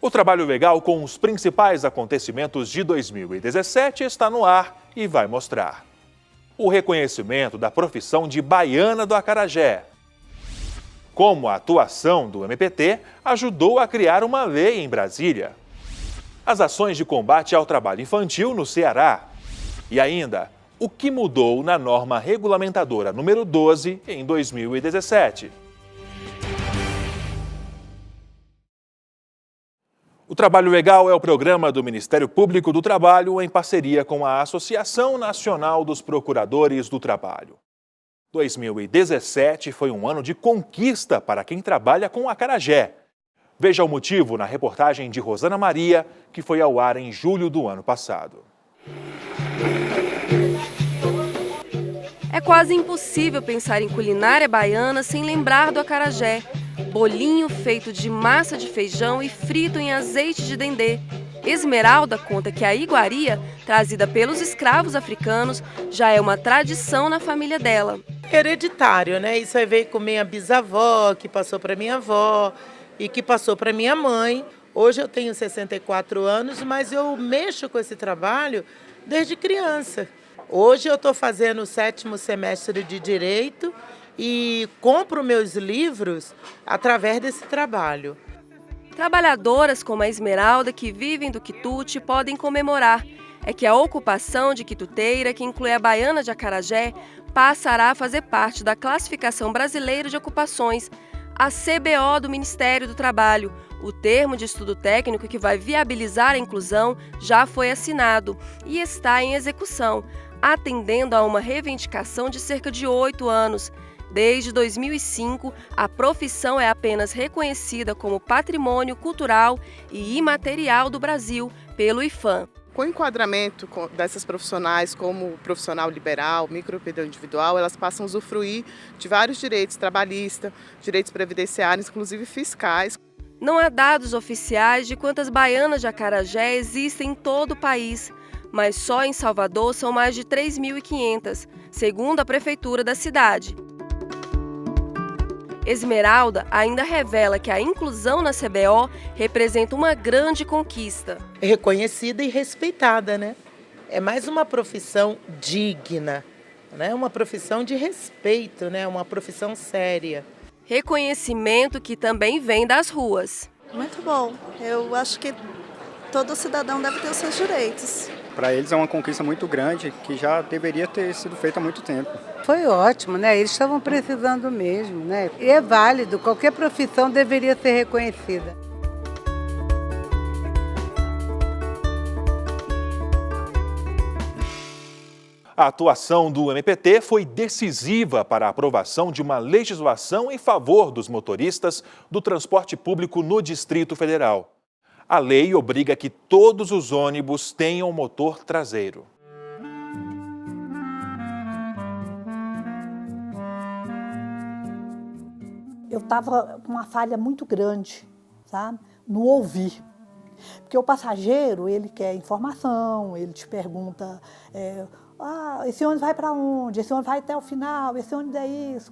O Trabalho Legal com os principais acontecimentos de 2017 está no ar e vai mostrar o reconhecimento da profissão de baiana do acarajé, como a atuação do MPT ajudou a criar uma lei em Brasília, as ações de combate ao trabalho infantil no Ceará e ainda o que mudou na norma regulamentadora número 12 em 2017. O Trabalho Legal é o programa do Ministério Público do Trabalho em parceria com a Associação Nacional dos Procuradores do Trabalho. 2017 foi um ano de conquista para quem trabalha com acarajé. Veja o motivo na reportagem de Rosana Maria, que foi ao ar em julho do ano passado. É quase impossível pensar em culinária baiana sem lembrar do acarajé. Bolinho feito de massa de feijão e frito em azeite de dendê. Esmeralda conta que a iguaria, trazida pelos escravos africanos, já é uma tradição na família dela. Hereditário, né? Isso aí veio com minha bisavó, que passou para minha avó e que passou para minha mãe. Hoje eu tenho 64 anos, mas eu mexo com esse trabalho desde criança. Hoje eu estou fazendo o 7º semestre de Direito e compro meus livros através desse trabalho. Trabalhadoras como a Esmeralda, que vivem do quitute, podem comemorar. É que a ocupação de quituteira, que inclui a baiana de acarajé, passará a fazer parte da Classificação Brasileira de Ocupações, a CBO do Ministério do Trabalho. O termo de estudo técnico que vai viabilizar a inclusão já foi assinado e está em execução, atendendo a uma reivindicação de cerca de 8 anos. Desde 2005, a profissão é apenas reconhecida como patrimônio cultural e imaterial do Brasil pelo IPHAN. Com o enquadramento dessas profissionais como profissional liberal, microempreendedor individual, elas passam a usufruir de vários direitos trabalhistas, direitos previdenciários, inclusive fiscais. Não há dados oficiais de quantas baianas de acarajé existem em todo o país, mas só em Salvador são mais de 3.500, segundo a prefeitura da cidade. Esmeralda ainda revela que a inclusão na CBO representa uma grande conquista. É reconhecida e respeitada, né? É mais uma profissão digna, né? Uma profissão de respeito, né? Uma profissão séria. Reconhecimento que também vem das ruas. Muito bom. Eu acho que todo cidadão deve ter os seus direitos. Para eles é uma conquista muito grande que já deveria ter sido feita há muito tempo. Foi ótimo, né? Eles estavam precisando mesmo, né? E é válido, qualquer profissão deveria ser reconhecida. A atuação do MPT foi decisiva para a aprovação de uma legislação em favor dos motoristas do transporte público no Distrito Federal. A lei obriga que todos os ônibus tenham motor traseiro. Eu estava com uma falha muito grande, sabe? No ouvir. Porque o passageiro, ele quer informação, ele te pergunta, esse ônibus vai para onde? Esse ônibus vai até o final? Esse ônibus é isso?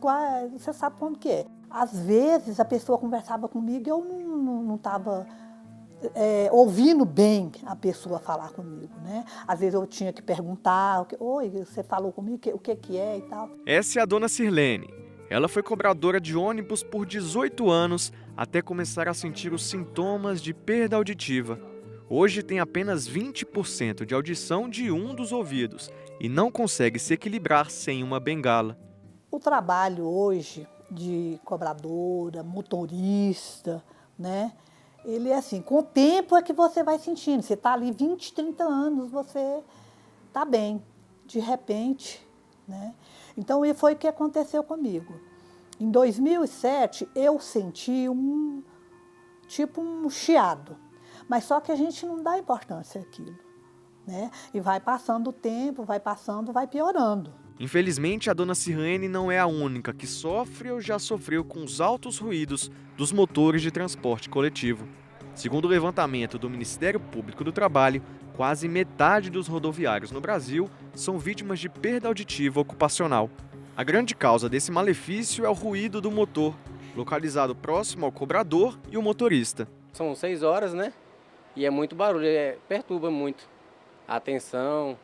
Você sabe quando que é? Às vezes a pessoa conversava comigo e eu não estava ouvindo bem a pessoa falar comigo, né? Às vezes eu tinha que perguntar, oi, você falou comigo, o que é e tal. Essa é a dona Sirlene. Ela foi cobradora de ônibus por 18 anos até começar a sentir os sintomas de perda auditiva. Hoje tem apenas 20% de audição de um dos ouvidos e não consegue se equilibrar sem uma bengala. O trabalho hoje de cobradora, motorista, né? Ele é assim, com o tempo é que você vai sentindo. Você está ali 20, 30 anos, você está bem. De repente, né? Então, foi o que aconteceu comigo. Em 2007, eu senti um chiado. Mas só que a gente não dá importância àquilo, né? E vai passando o tempo, vai passando, vai piorando. Infelizmente, a dona Sirlene não é a única que sofre ou já sofreu com os altos ruídos dos motores de transporte coletivo. Segundo o levantamento do Ministério Público do Trabalho, quase metade dos rodoviários no Brasil são vítimas de perda auditiva ocupacional. A grande causa desse malefício é o ruído do motor, localizado próximo ao cobrador e o motorista. São 6 horas, né? E é muito barulho, perturba muito a atenção,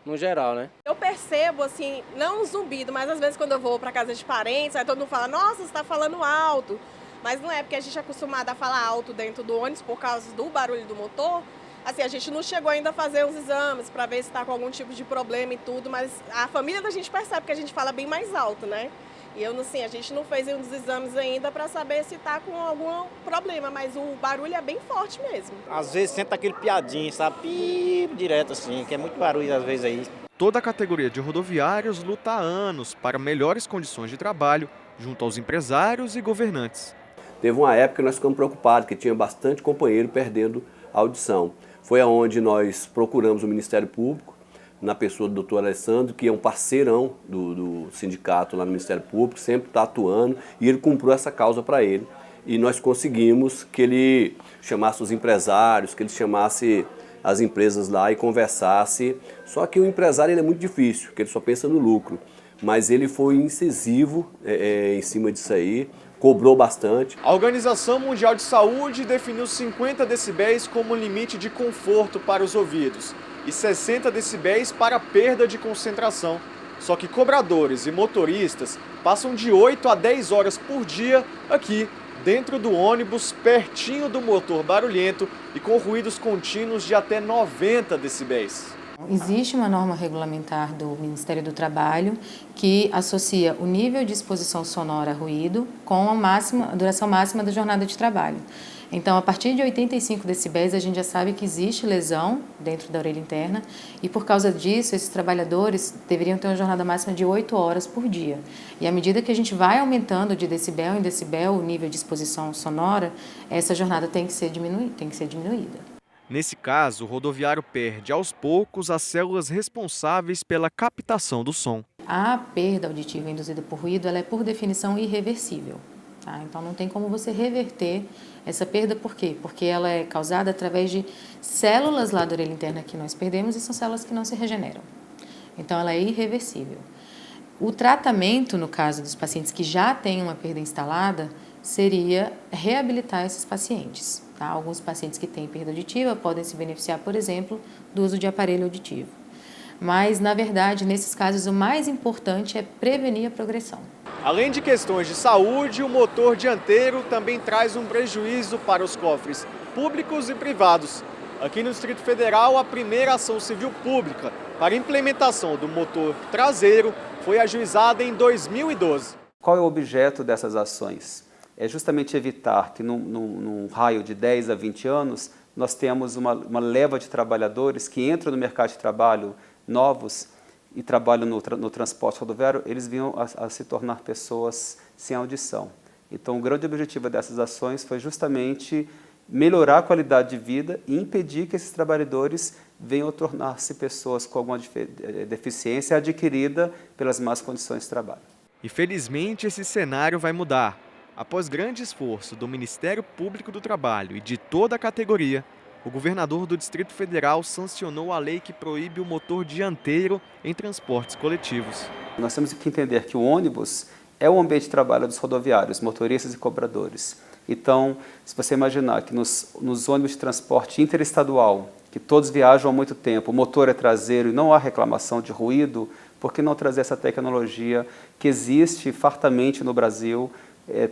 no geral, né? Eu percebo, assim, não um zumbido, mas às vezes quando eu vou para casa de parentes, aí todo mundo fala, nossa, você está falando alto. Mas não é porque a gente é acostumado a falar alto dentro do ônibus por causa do barulho do motor. Assim, a gente não chegou ainda a fazer uns exames para ver se está com algum tipo de problema e tudo, mas a família da gente percebe que a gente fala bem mais alto, né? E eu, assim, a gente não fez uns exames ainda para saber se está com algum problema, mas o barulho é bem forte mesmo. Às vezes senta aquele piadinho, sabe? Pip, direto assim, que é muito barulho às vezes aí. Toda a categoria de rodoviários luta há anos para melhores condições de trabalho junto aos empresários e governantes. Teve uma época que nós ficamos preocupados, que tinha bastante companheiro perdendo a audição. Foi aonde nós procuramos o Ministério Público, na pessoa do doutor Alessandro, que é um parceirão do sindicato lá no Ministério Público, sempre está atuando, e ele cumpriu essa causa para ele. E nós conseguimos que ele chamasse os empresários, que ele chamasse as empresas lá e conversasse. Só que o empresário ele é muito difícil, porque ele só pensa no lucro. Mas ele foi incisivo em cima disso aí, cobrou bastante. A Organização Mundial de Saúde definiu 50 decibéis como limite de conforto para os ouvidos e 60 decibéis para perda de concentração. Só que cobradores e motoristas passam de 8 a 10 horas por dia aqui, dentro do ônibus, pertinho do motor barulhento e com ruídos contínuos de até 90 decibéis. Existe uma norma regulamentar do Ministério do Trabalho que associa o nível de exposição sonora a ruído com a duração máxima da jornada de trabalho. Então, a partir de 85 decibéis, a gente já sabe que existe lesão dentro da orelha interna e, por causa disso, esses trabalhadores deveriam ter uma jornada máxima de 8 horas por dia. E à medida que a gente vai aumentando de decibel em decibel o nível de exposição sonora, essa jornada tem que ser diminuída. Nesse caso, o rodoviário perde aos poucos as células responsáveis pela captação do som. A perda auditiva induzida por ruído ela é, por definição, irreversível. Tá? Então, não tem como você reverter essa perda. Por quê? Porque ela é causada através de células lá da orelha interna que nós perdemos e são células que não se regeneram. Então, ela é irreversível. O tratamento, no caso dos pacientes que já têm uma perda instalada, seria reabilitar esses pacientes. Tá? Alguns pacientes que têm perda auditiva podem se beneficiar, por exemplo, do uso de aparelho auditivo. Mas, na verdade, nesses casos, o mais importante é prevenir a progressão. Além de questões de saúde, o motor dianteiro também traz um prejuízo para os cofres públicos e privados. Aqui no Distrito Federal, a primeira ação civil pública para a implementação do motor traseiro foi ajuizada em 2012. Qual é o objeto dessas ações? É justamente evitar que num raio de 10 a 20 anos nós temos uma leva de trabalhadores que entram no mercado de trabalho novos e trabalham no transporte rodoviário, eles vinham a se tornar pessoas sem audição. Então, o grande objetivo dessas ações foi justamente melhorar a qualidade de vida e impedir que esses trabalhadores venham a tornar-se pessoas com alguma deficiência adquirida pelas más condições de trabalho. E felizmente esse cenário vai mudar. Após grande esforço do Ministério Público do Trabalho e de toda a categoria, o governador do Distrito Federal sancionou a lei que proíbe o motor dianteiro em transportes coletivos. Nós temos que entender que o ônibus é o ambiente de trabalho dos rodoviários, motoristas e cobradores. Então, se você imaginar que nos ônibus de transporte interestadual, que todos viajam há muito tempo, o motor é traseiro e não há reclamação de ruído, por que não trazer essa tecnologia que existe fartamente no Brasil,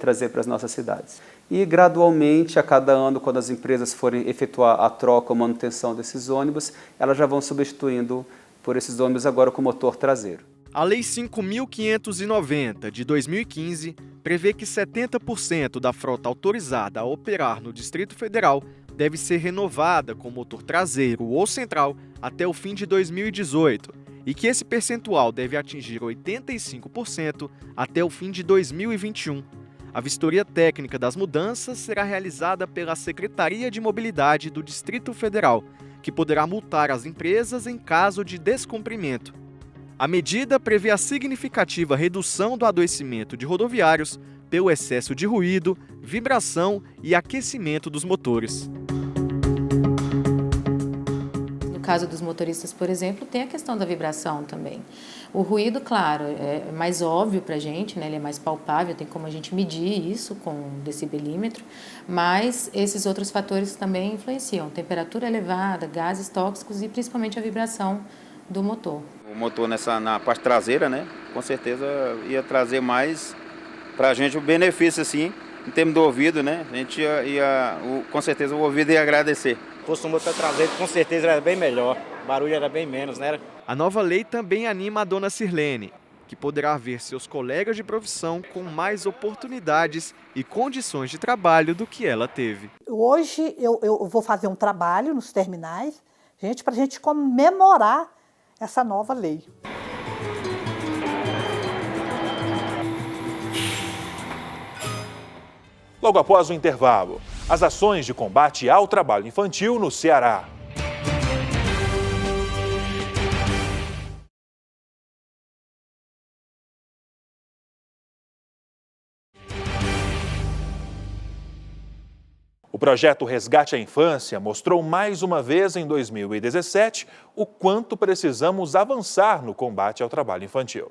trazer para as nossas cidades? E gradualmente, a cada ano, quando as empresas forem efetuar a troca ou manutenção desses ônibus, elas já vão substituindo por esses ônibus agora com motor traseiro. A Lei 5.590, de 2015, prevê que 70% da frota autorizada a operar no Distrito Federal deve ser renovada com motor traseiro ou central até o fim de 2018 e que esse percentual deve atingir 85% até o fim de 2021. A vistoria técnica das mudanças será realizada pela Secretaria de Mobilidade do Distrito Federal, que poderá multar as empresas em caso de descumprimento. A medida prevê a significativa redução do adoecimento de rodoviários pelo excesso de ruído, vibração e aquecimento dos motores. No caso dos motoristas, por exemplo, tem a questão da vibração também. O ruído, claro, é mais óbvio para a gente, né? Ele é mais palpável, tem como a gente medir isso com um decibelímetro, mas esses outros fatores também influenciam. Temperatura elevada, gases tóxicos e principalmente a vibração do motor. O motor na parte traseira, né? Com certeza ia trazer mais para a gente o benefício, assim, em termos do ouvido, né? A gente com certeza o ouvido ia agradecer. Se fosse um motor traseiro, com certeza era bem melhor. O barulho era bem menos, né? A nova lei também anima a dona Sirlene, que poderá ver seus colegas de profissão com mais oportunidades e condições de trabalho do que ela teve. Hoje eu vou fazer um trabalho nos terminais, para a gente comemorar essa nova lei. Logo após o intervalo, as ações de combate ao trabalho infantil no Ceará. O projeto Resgate à Infância mostrou mais uma vez em 2017 o quanto precisamos avançar no combate ao trabalho infantil.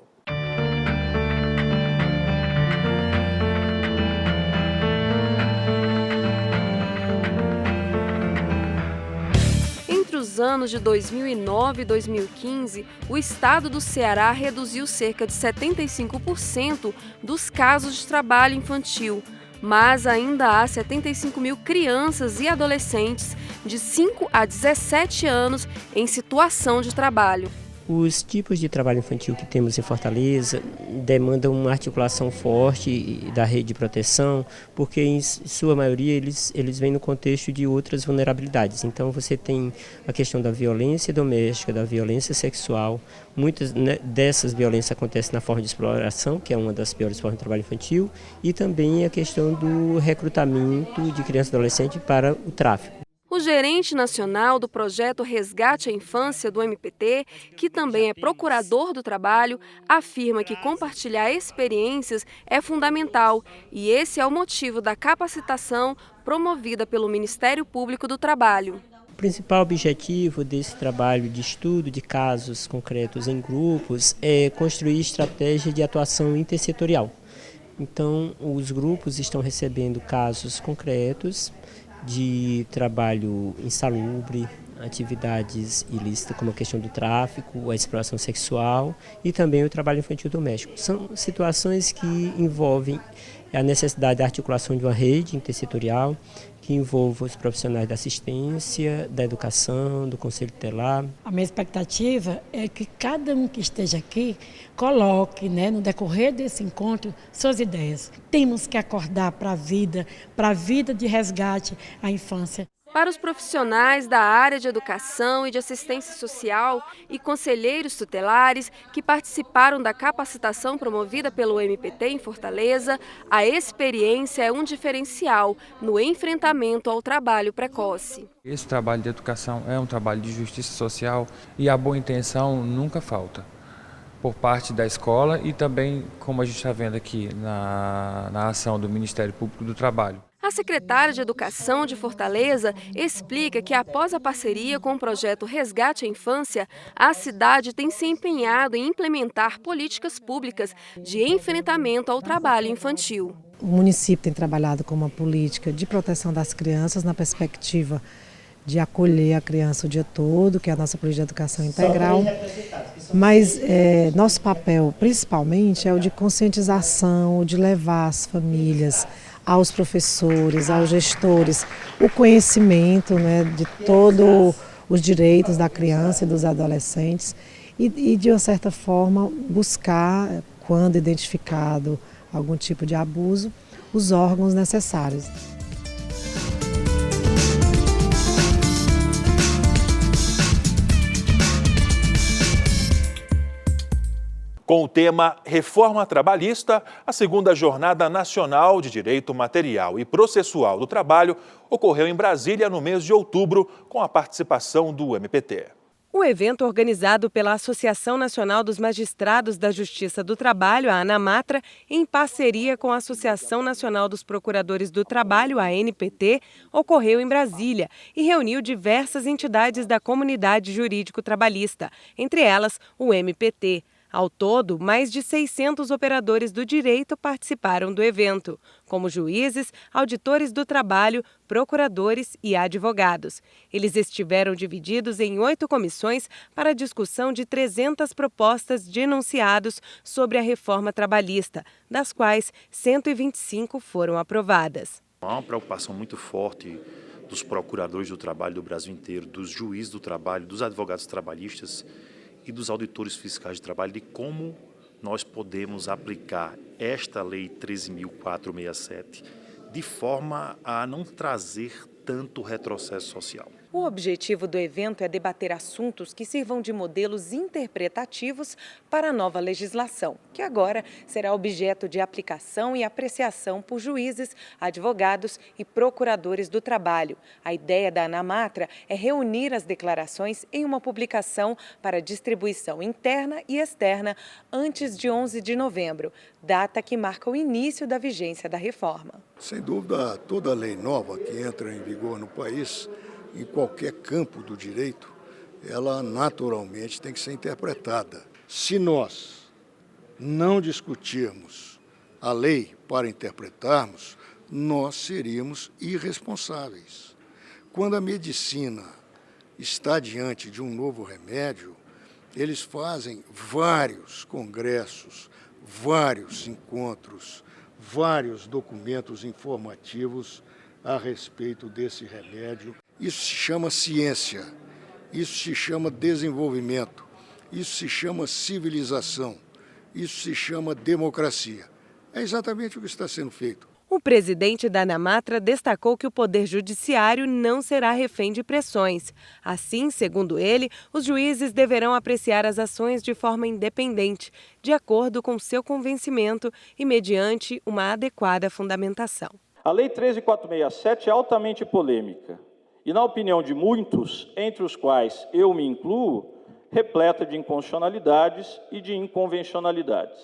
Entre os anos de 2009 e 2015, o estado do Ceará reduziu cerca de 75% dos casos de trabalho infantil, mas ainda há 75 mil crianças e adolescentes de 5 a 17 anos em situação de trabalho. Os tipos de trabalho infantil que temos em Fortaleza demandam uma articulação forte da rede de proteção, porque em sua maioria eles vêm no contexto de outras vulnerabilidades. Então você tem a questão da violência doméstica, da violência sexual. Muitas dessas violências acontecem na forma de exploração, que é uma das piores formas de trabalho infantil, e também a questão do recrutamento de crianças e adolescentes para o tráfico. O gerente nacional do projeto Resgate à Infância do MPT, que também é procurador do trabalho, afirma que compartilhar experiências é fundamental e esse é o motivo da capacitação promovida pelo Ministério Público do Trabalho. O principal objetivo desse trabalho de estudo de casos concretos em grupos é construir estratégia de atuação intersetorial. Então, os grupos estão recebendo casos concretos de trabalho insalubre, atividades ilícitas como a questão do tráfico, a exploração sexual e também o trabalho infantil doméstico. São situações que envolvem a necessidade da articulação de uma rede intersetorial que envolva os profissionais da assistência, da educação, do conselho tutelar. A minha expectativa é que cada um que esteja aqui coloque, no decorrer desse encontro, suas ideias. Temos que acordar para a vida de resgate à infância. Para os profissionais da área de educação e de assistência social e conselheiros tutelares que participaram da capacitação promovida pelo MPT em Fortaleza, a experiência é um diferencial no enfrentamento ao trabalho precoce. Esse trabalho de educação é um trabalho de justiça social e a boa intenção nunca falta por parte da escola e também, como a gente está vendo aqui na ação do Ministério Público do Trabalho. A secretária de Educação de Fortaleza explica que após a parceria com o projeto Resgate à Infância, a cidade tem se empenhado em implementar políticas públicas de enfrentamento ao trabalho infantil. O município tem trabalhado com uma política de proteção das crianças na perspectiva de acolher a criança o dia todo, que é a nossa política de educação integral. Mas nosso papel, principalmente, é o de conscientização, o de levar as famílias, aos professores, aos gestores, o conhecimento de todos os direitos da criança e dos adolescentes e, de uma certa forma, buscar, quando identificado algum tipo de abuso, os órgãos necessários. Com o tema Reforma Trabalhista, a segunda Jornada Nacional de Direito Material e Processual do Trabalho ocorreu em Brasília no mês de outubro, com a participação do MPT. O evento, organizado pela Associação Nacional dos Magistrados da Justiça do Trabalho, a ANAMATRA, em parceria com a Associação Nacional dos Procuradores do Trabalho, a ANPT, ocorreu em Brasília e reuniu diversas entidades da comunidade jurídico-trabalhista, entre elas o MPT. Ao todo, mais de 600 operadores do direito participaram do evento, como juízes, auditores do trabalho, procuradores e advogados. Eles estiveram divididos em 8 comissões para a discussão de 300 propostas de enunciados sobre a reforma trabalhista, das quais 125 foram aprovadas. Há uma preocupação muito forte dos procuradores do trabalho do Brasil inteiro, dos juízes do trabalho, dos advogados trabalhistas e dos auditores fiscais de trabalho, de como nós podemos aplicar esta Lei 13.467 de forma a não trazer tanto retrocesso social. O objetivo do evento é debater assuntos que sirvam de modelos interpretativos para a nova legislação, que agora será objeto de aplicação e apreciação por juízes, advogados e procuradores do trabalho. A ideia da ANAMATRA é reunir as declarações em uma publicação para distribuição interna e externa antes de 11 de novembro, data que marca o início da vigência da reforma. Sem dúvida, toda lei nova que entra em vigor no país, em qualquer campo do direito, ela naturalmente tem que ser interpretada. Se nós não discutirmos a lei para interpretarmos, nós seríamos irresponsáveis. Quando a medicina está diante de um novo remédio, eles fazem vários congressos, vários encontros, vários documentos informativos a respeito desse remédio. Isso se chama ciência, isso se chama desenvolvimento, isso se chama civilização, isso se chama democracia. É exatamente o que está sendo feito. O presidente da ANAMATRA destacou que o Poder Judiciário não será refém de pressões. Assim, segundo ele, os juízes deverão apreciar as ações de forma independente, de acordo com seu convencimento e mediante uma adequada fundamentação. A Lei 13.467 é altamente polêmica e, na opinião de muitos, entre os quais eu me incluo, repleta de inconstitucionalidades e de inconvencionalidades.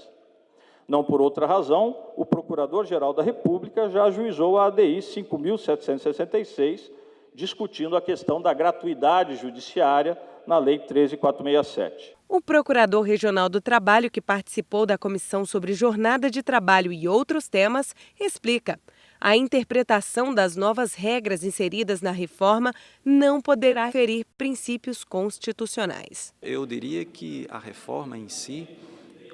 Não por outra razão, o Procurador-Geral da República já ajuizou a ADI 5.766, discutindo a questão da gratuidade judiciária na Lei 13.467. O Procurador Regional do Trabalho, que participou da Comissão sobre Jornada de Trabalho e outros temas, explica: a interpretação das novas regras inseridas na reforma não poderá ferir princípios constitucionais. Eu diria que a reforma em si,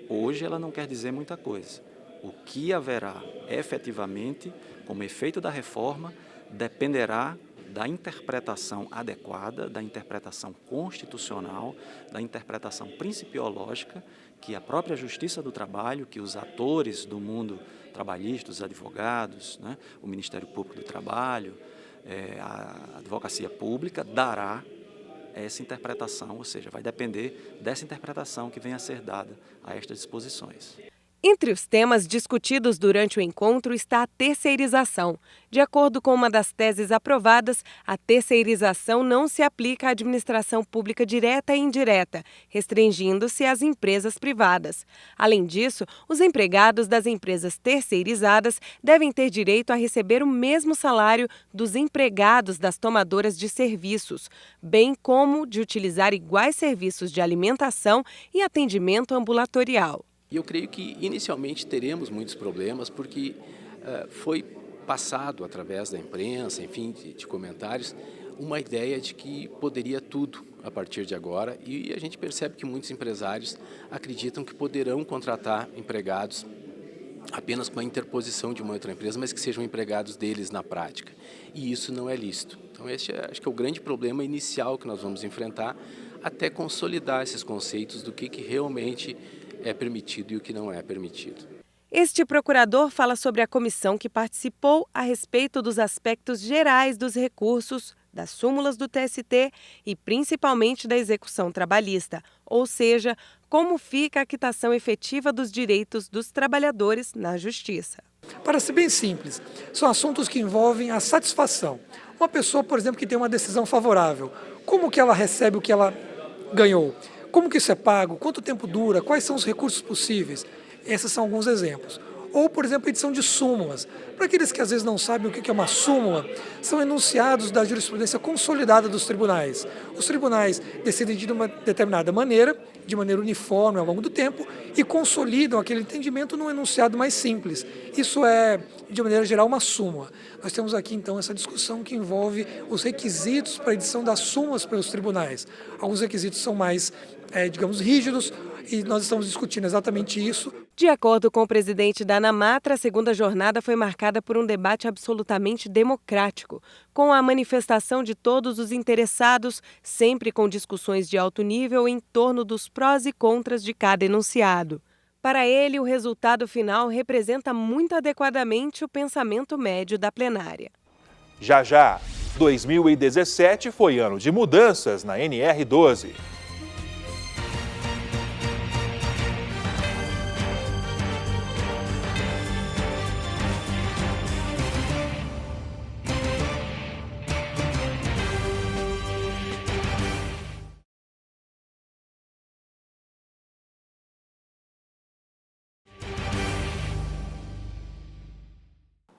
hoje, ela não quer dizer muita coisa. O que haverá efetivamente como efeito da reforma dependerá da interpretação adequada, da interpretação constitucional, da interpretação principiológica que a própria Justiça do Trabalho, que os atores do mundo trabalhista, os advogados, né, o Ministério Público do Trabalho, a Advocacia Pública, dará essa interpretação, ou seja, vai depender dessa interpretação que venha a ser dada a estas disposições. Entre os temas discutidos durante o encontro está a terceirização. De acordo com uma das teses aprovadas, a terceirização não se aplica à administração pública direta e indireta, restringindo-se às empresas privadas. Além disso, os empregados das empresas terceirizadas devem ter direito a receber o mesmo salário dos empregados das tomadoras de serviços, bem como de utilizar iguais serviços de alimentação e atendimento ambulatorial. E eu creio que inicialmente teremos muitos problemas porque foi passado através da imprensa, enfim, de comentários, uma ideia de que poderia tudo a partir de agora e a gente percebe que muitos empresários acreditam que poderão contratar empregados apenas com a interposição de uma outra empresa, mas que sejam empregados deles na prática. E isso não é lícito. Então esse acho que é o grande problema inicial que nós vamos enfrentar até consolidar esses conceitos do que realmente é permitido e o que não é permitido. Este procurador fala sobre a comissão que participou a respeito dos aspectos gerais dos recursos, das súmulas do TST e principalmente da execução trabalhista, ou seja, como fica a quitação efetiva dos direitos dos trabalhadores na Justiça. Para ser bem simples, são assuntos que envolvem a satisfação. Uma pessoa, por exemplo, que tem uma decisão favorável, como que ela recebe o que ela ganhou. Como que isso é pago? Quanto tempo dura? Quais são os recursos possíveis? Esses são alguns exemplos. Ou, por exemplo, a edição de súmulas. Para aqueles que às vezes não sabem o que é uma súmula, são enunciados da jurisprudência consolidada dos tribunais. Os tribunais decidem de uma determinada maneira, de maneira uniforme ao longo do tempo, e consolidam aquele entendimento num enunciado mais simples. Isso é, de maneira geral, uma súmula. Nós temos aqui, então, essa discussão que envolve os requisitos para a edição das súmulas pelos tribunais. Alguns requisitos são mais, digamos, rígidos, e nós estamos discutindo exatamente isso. De acordo com o presidente da ANAMATRA, a segunda jornada foi marcada por um debate absolutamente democrático, com a manifestação de todos os interessados, sempre com discussões de alto nível em torno dos prós e contras de cada enunciado. Para ele, o resultado final representa muito adequadamente o pensamento médio da plenária. Já, 2017 foi ano de mudanças na NR12.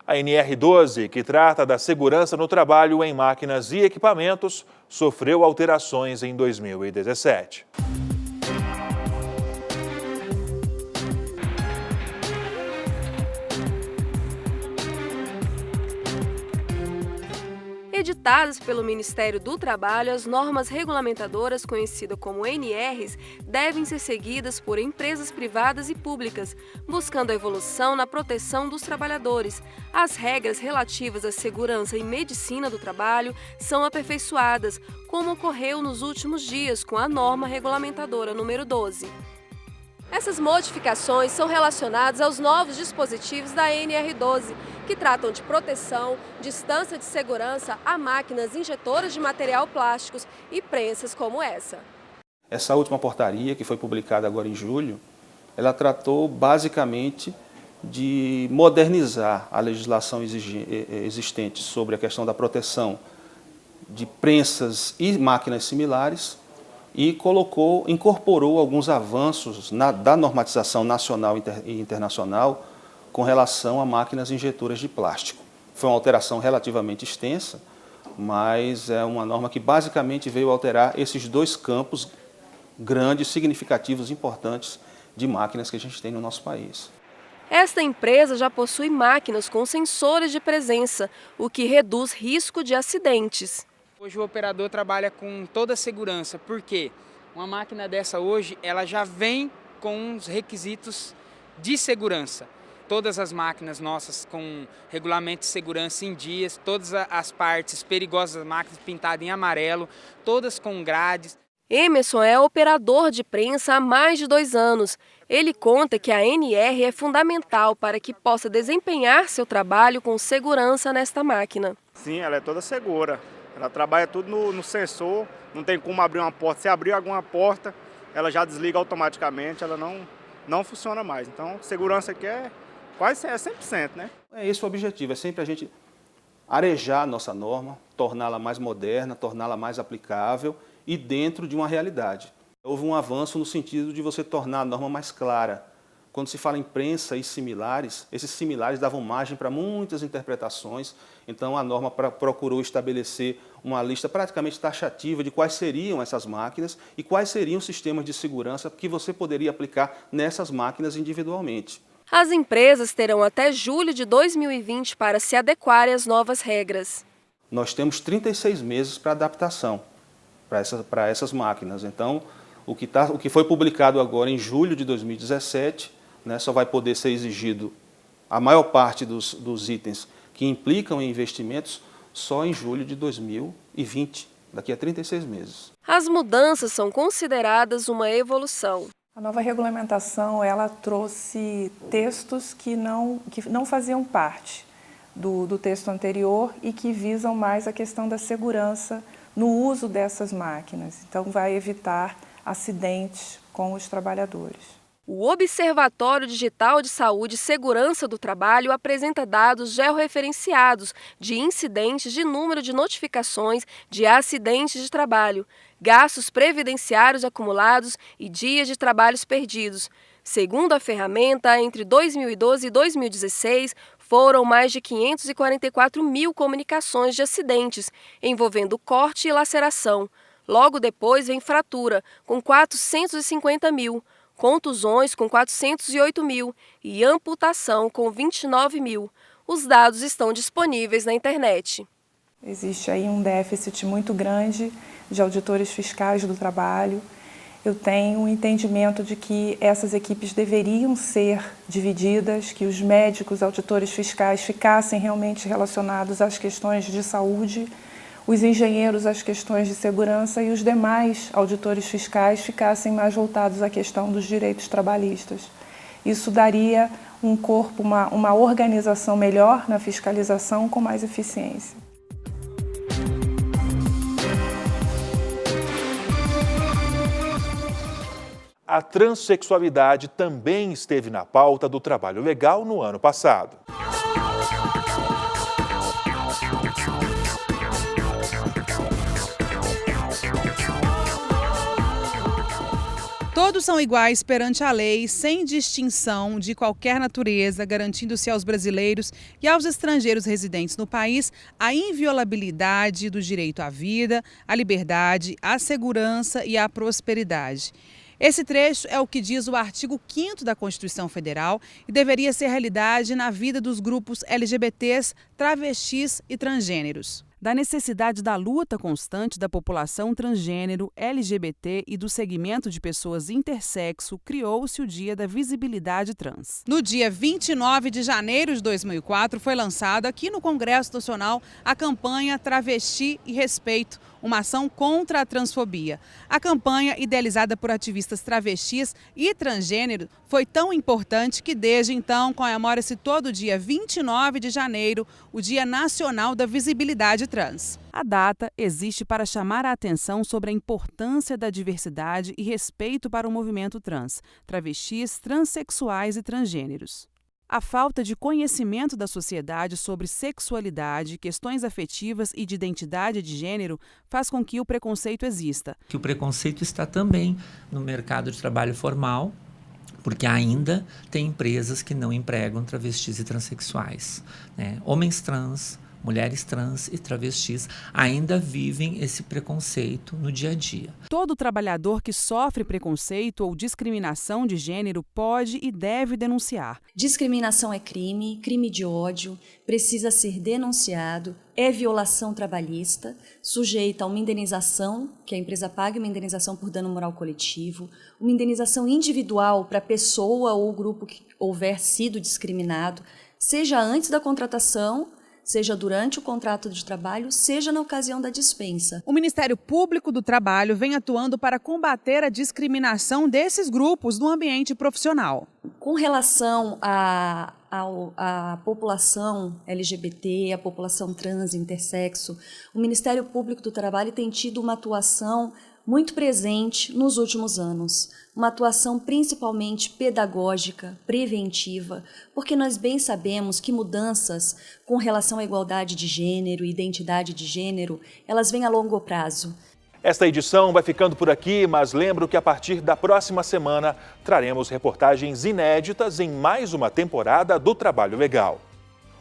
A NR12, que trata da segurança no trabalho em máquinas e equipamentos, sofreu alterações em 2017. Editadas pelo Ministério do Trabalho, as normas regulamentadoras, conhecidas como NRs, devem ser seguidas por empresas privadas e públicas, buscando a evolução na proteção dos trabalhadores. As regras relativas à segurança e medicina do trabalho são aperfeiçoadas, como ocorreu nos últimos dias com a norma regulamentadora número 12. Essas modificações são relacionadas aos novos dispositivos da NR12, que tratam de proteção, distância de segurança a máquinas injetoras de material plásticos e prensas como essa. Essa última portaria, que foi publicada agora em julho, ela tratou basicamente de modernizar a legislação existente sobre a questão da proteção de prensas e máquinas similares, e incorporou alguns avanços da normatização nacional e internacional com relação a máquinas injetoras de plástico. Foi uma alteração relativamente extensa, mas é uma norma que basicamente veio alterar esses dois campos grandes, significativos, importantes de máquinas que a gente tem no nosso país. Esta empresa já possui máquinas com sensores de presença, o que reduz risco de acidentes. Hoje o operador trabalha com toda a segurança, porque uma máquina dessa hoje ela já vem com os requisitos de segurança. Todas as máquinas nossas com regulamento de segurança em dias, todas as partes perigosas das máquinas pintadas em amarelo, todas com grades. Emerson é operador de prensa há mais de 2 anos. Ele conta que a NR é fundamental para que possa desempenhar seu trabalho com segurança nesta máquina. Sim, ela é toda segura. Ela trabalha tudo no sensor, não tem como abrir uma porta. Se abrir alguma porta, ela já desliga automaticamente, ela não funciona mais. Então, segurança aqui é quase 100%, né? É esse o objetivo, é sempre a gente arejar a nossa norma, torná-la mais moderna, torná-la mais aplicável e dentro de uma realidade. Houve um avanço no sentido de você tornar a norma mais clara. Quando se fala em prensa e similares, esses similares davam margem para muitas interpretações, então a norma procurou estabelecer uma lista praticamente taxativa de quais seriam essas máquinas e quais seriam os sistemas de segurança que você poderia aplicar nessas máquinas individualmente. As empresas terão até julho de 2020 para se adequarem às novas regras. Nós temos 36 meses para adaptação para essas máquinas, então o que foi publicado agora em julho de 2017, só vai poder ser exigido a maior parte dos itens que implicam em investimentos só em julho de 2020, daqui a 36 meses. As mudanças são consideradas uma evolução. A nova regulamentação ela trouxe textos que não faziam parte do texto anterior e que visam mais a questão da segurança no uso dessas máquinas. Então, vai evitar acidentes com os trabalhadores. O Observatório Digital de Saúde e Segurança do Trabalho apresenta dados georreferenciados de incidentes de número de notificações de acidentes de trabalho, gastos previdenciários acumulados e dias de trabalhos perdidos. Segundo a ferramenta, entre 2012 e 2016, foram mais de 544 mil comunicações de acidentes, envolvendo corte e laceração. Logo depois vem fratura, com 450 mil. Contusões com 408 mil e amputação com 29 mil. Os dados estão disponíveis na internet. Existe aí um déficit muito grande de auditores fiscais do trabalho. Eu tenho um entendimento de que essas equipes deveriam ser divididas, que os médicos auditores fiscais ficassem realmente relacionados às questões de saúde, os engenheiros às questões de segurança e os demais auditores fiscais ficassem mais voltados à questão dos direitos trabalhistas. Isso daria um corpo, uma organização melhor na fiscalização com mais eficiência. A transexualidade também esteve na pauta do trabalho legal no ano passado. Todos são iguais perante a lei, sem distinção de qualquer natureza, garantindo-se aos brasileiros e aos estrangeiros residentes no país a inviolabilidade do direito à vida, à liberdade, à segurança e à prosperidade. Esse trecho é o que diz o artigo 5º da Constituição Federal e deveria ser realidade na vida dos grupos LGBTs, travestis e transgêneros. Da necessidade da luta constante da população transgênero, LGBT e do segmento de pessoas intersexo, criou-se o Dia da Visibilidade Trans. No dia 29 de janeiro de 2004, foi lançada aqui no Congresso Nacional a campanha Travesti e Respeito, uma ação contra a transfobia. A campanha, idealizada por ativistas travestis e transgênero, foi tão importante que desde então comemora-se todo dia 29 de janeiro, o Dia Nacional da Visibilidade Trans. A data existe para chamar a atenção sobre a importância da diversidade e respeito para o movimento trans, travestis, transexuais e transgêneros. A falta de conhecimento da sociedade sobre sexualidade, questões afetivas e de identidade de gênero faz com que o preconceito exista. Que o preconceito está também no mercado de trabalho formal, porque ainda tem empresas que não empregam travestis e transexuais, né? Homens trans, mulheres trans e travestis ainda vivem esse preconceito no dia a dia. Todo trabalhador que sofre preconceito ou discriminação de gênero pode e deve denunciar. Discriminação é crime, crime de ódio, precisa ser denunciado, é violação trabalhista, sujeita a uma indenização, que a empresa pague uma indenização por dano moral coletivo, uma indenização individual para a pessoa ou grupo que houver sido discriminado, seja antes da contratação, seja durante o contrato de trabalho, seja na ocasião da dispensa. O Ministério Público do Trabalho vem atuando para combater a discriminação desses grupos no ambiente profissional. Com relação à população LGBT, à população trans, intersexo, o Ministério Público do Trabalho tem tido uma atuação muito presente nos últimos anos, uma atuação principalmente pedagógica, preventiva, porque nós bem sabemos que mudanças com relação à igualdade de gênero e identidade de gênero, elas vêm a longo prazo. Esta edição vai ficando por aqui, mas lembro que a partir da próxima semana traremos reportagens inéditas em mais uma temporada do Trabalho Legal.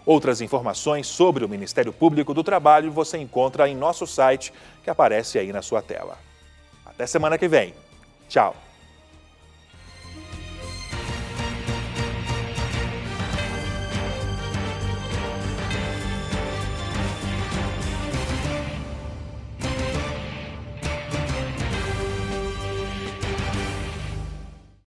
Outras informações sobre o Ministério Público do Trabalho você encontra em nosso site, que aparece aí na sua tela. Até semana que vem. Tchau!